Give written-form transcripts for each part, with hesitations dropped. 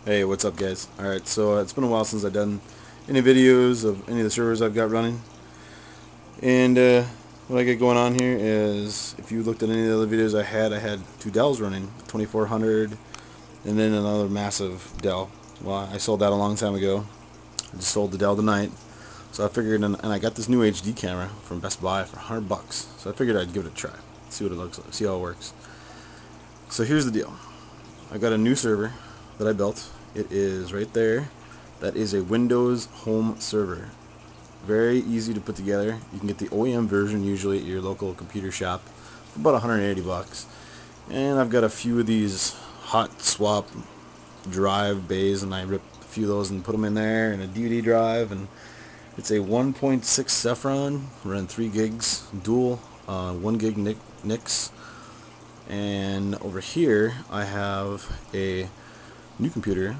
Hey, what's up, guys? Alright, so it's been a while since I've done any videos of any of the servers I've got running. And what I get going on here is, if you looked at any of the other videos I had two Dells running, 2400 and then another massive Dell. Well, I sold that a long time ago. I just sold the Dell tonight. So I figured, and I got this new HD camera from Best Buy for $100. So I figured I'd give it a try, see what it looks like, see how it works. So here's the deal. I got a new server that I built. It is right there. That is a Windows home server. Very easy to put together. You can get the OEM version usually at your local computer shop for about $180. And I've got a few of these hot swap drive bays, and I ripped a few of those and put them in there, and a DVD drive, and it's a 1.6 Cephron, running 3 gigs, dual 1 gig NICs. And over here I have a new computer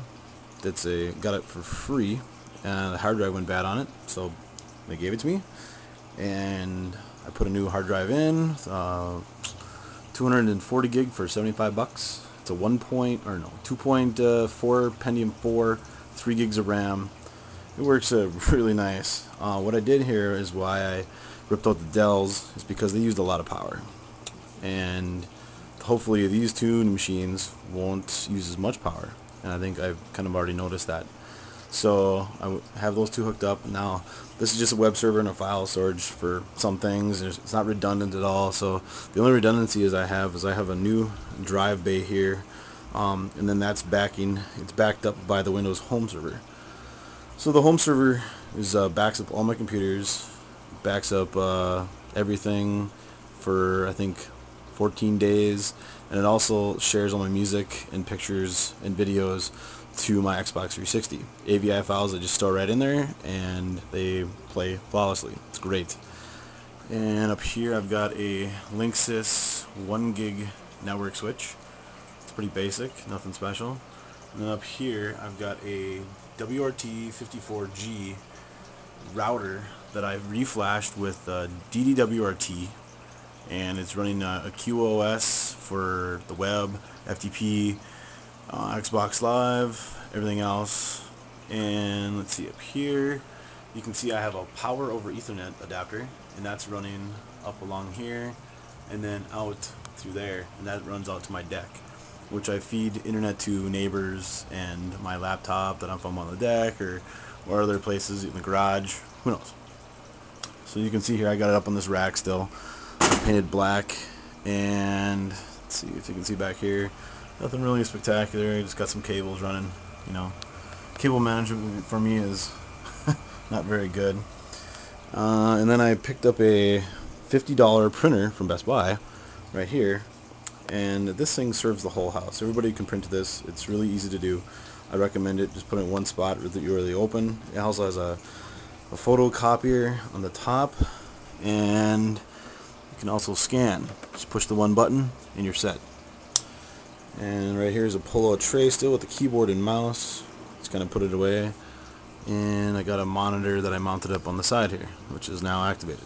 that's got it for free, and the hard drive went bad on it, so they gave it to me, and I put a new hard drive in, 240 gig for $75. It's a 2.4 Pentium 4, 3 gigs of RAM. It works really nice. What I did here is why I ripped out the Dells is because they used a lot of power, and hopefully these two machines won't use as much power, and I think I've kind of already noticed that. So I have those two hooked up. Now this is just a web server and a file storage for some things. It's not redundant at all. So the only redundancy I have a new drive bay here, and then it's backed up by the Windows home server. So the home server backs up all my computers, backs up everything for, I think, 14 days, and it also shares all my music and pictures and videos to my Xbox 360. AVI files I just store right in there, and they play flawlessly. It's great. And up here I've got a Linksys 1 gig network switch. It's pretty basic, nothing special. And then up here I've got a WRT54G router that I've reflashed with DDWRT, and it's running a QoS for the web, FTP, Xbox Live, everything else. And let's see, up here you can see I have a power over Ethernet adapter, and that's running up along here and then out through there, and that runs out to my deck, which I feed internet to neighbors and my laptop that if I'm on the deck or other places in the garage, who knows. So you can see here I got it up on this rack still, painted black, and let's see if you can see back here, nothing really spectacular, just got some cables running. Cable management for me is not very good. And then I picked up a $50 printer from Best Buy right here, and this thing serves the whole house. Everybody can print to this. It's really easy to do. I recommend it. Just put it in one spot that you really open. It also has a photocopier on the top, and you can also scan. Just push the one button and you're set. And right here is a pull-out tray still with the keyboard and mouse. Just kind of put it away. And I got a monitor that I mounted up on the side here, which is now activated.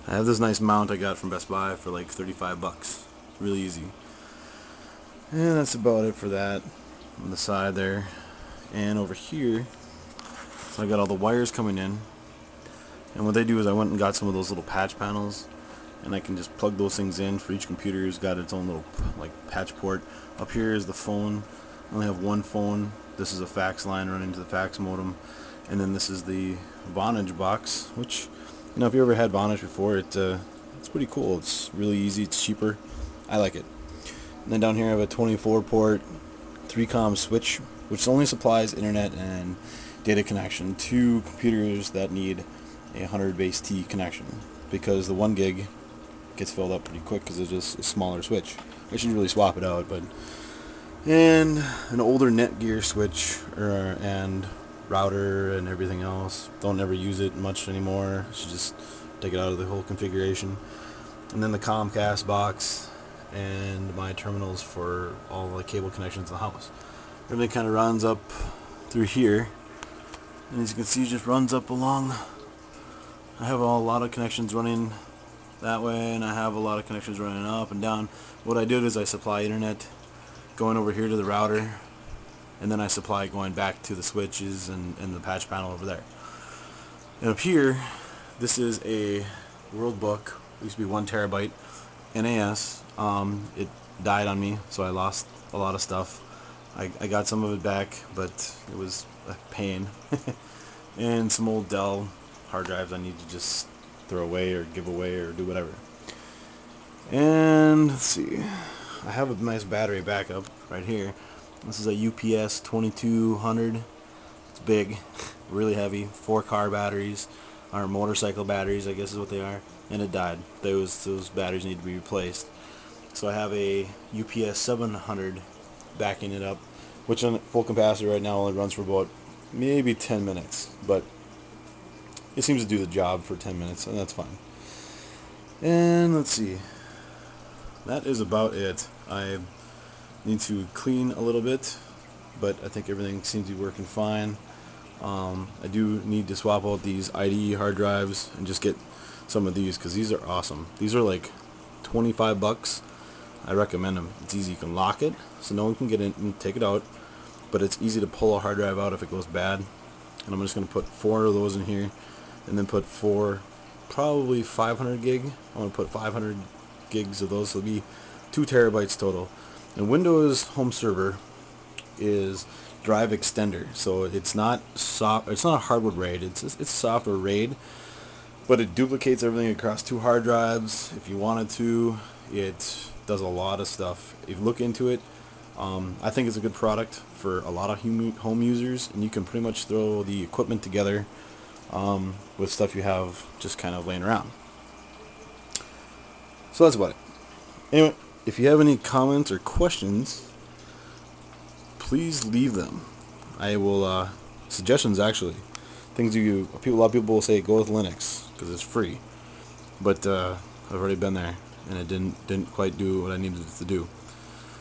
I have this nice mount I got from Best Buy for like $35. Really easy. And that's about it for that on the side there. And over here, so I got all the wires coming in. And what they do is I went and got some of those little patch panels, and I can just plug those things in for each computer. It's got its own little patch port. Up here is the phone. I only have one phone. This is a fax line running to the fax modem, and then this is the Vonage box, which, if you ever had Vonage before, it's pretty cool. It's really easy. It's cheaper. I like it. And then down here I have a 24 port 3-com switch, which only supplies internet and data connection to computers that need a 100 base T connection, because the 1 gig gets filled up pretty quick because it's just a smaller switch. I should really swap it out, and an older Netgear switch and router and everything else. Don't ever use it much anymore. Should just take it out of the whole configuration. And then the Comcast box and my terminals for all the cable connections in the house. Everything kind of runs up through here, and as you can see, it just runs up along. I have a lot of connections running that way, and I have a lot of connections running up and down. What I did is I supply internet going over here to the router, and then I supply going back to the switches and the patch panel over there. And up here, this is a World Book. It used to be 1 terabyte NAS. It died on me, so I lost a lot of stuff. I got some of it back, but it was a pain. And some old Dell hard drives I need to just throw away or give away or do whatever. And let's see, I have a nice battery backup right here. This is a UPS 2200. It's big, really heavy, 4-car batteries, or motorcycle batteries I guess is what they are, and it died. Those batteries need to be replaced. So I have a UPS 700 backing it up, which on full capacity right now only runs for about maybe 10 minutes, but it seems to do the job for 10 minutes, and that's fine. And let's see, that is about it. I need to clean a little bit, but I think everything seems to be working fine. I do need to swap out these IDE hard drives and just get some of these, because these are awesome. These are like 25 bucks. I recommend them. It's easy. You can lock it so no one can get in and take it out, but it's easy to pull a hard drive out if it goes bad. And I'm just going to put 4 of those in here, and then put 4 probably 500 gig. I'm going to put 500 gigs of those, so it'll be 2 terabytes total. And Windows Home Server is drive extender, so it's not soft. It's not a hardwood RAID. It's software RAID, but it duplicates everything across 2 hard drives if you wanted to. It does a lot of stuff. If you look into it, I think it's a good product for a lot of home users, and you can pretty much throw the equipment together with stuff you have just kind of laying around. So that's about it. Anyway, if you have any comments or questions, please leave them. I will suggestions actually. Things a lot of people will say go with Linux because it's free, but I've already been there and it didn't quite do what I needed it to do.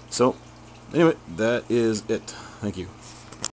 So anyway, that is it. Thank you.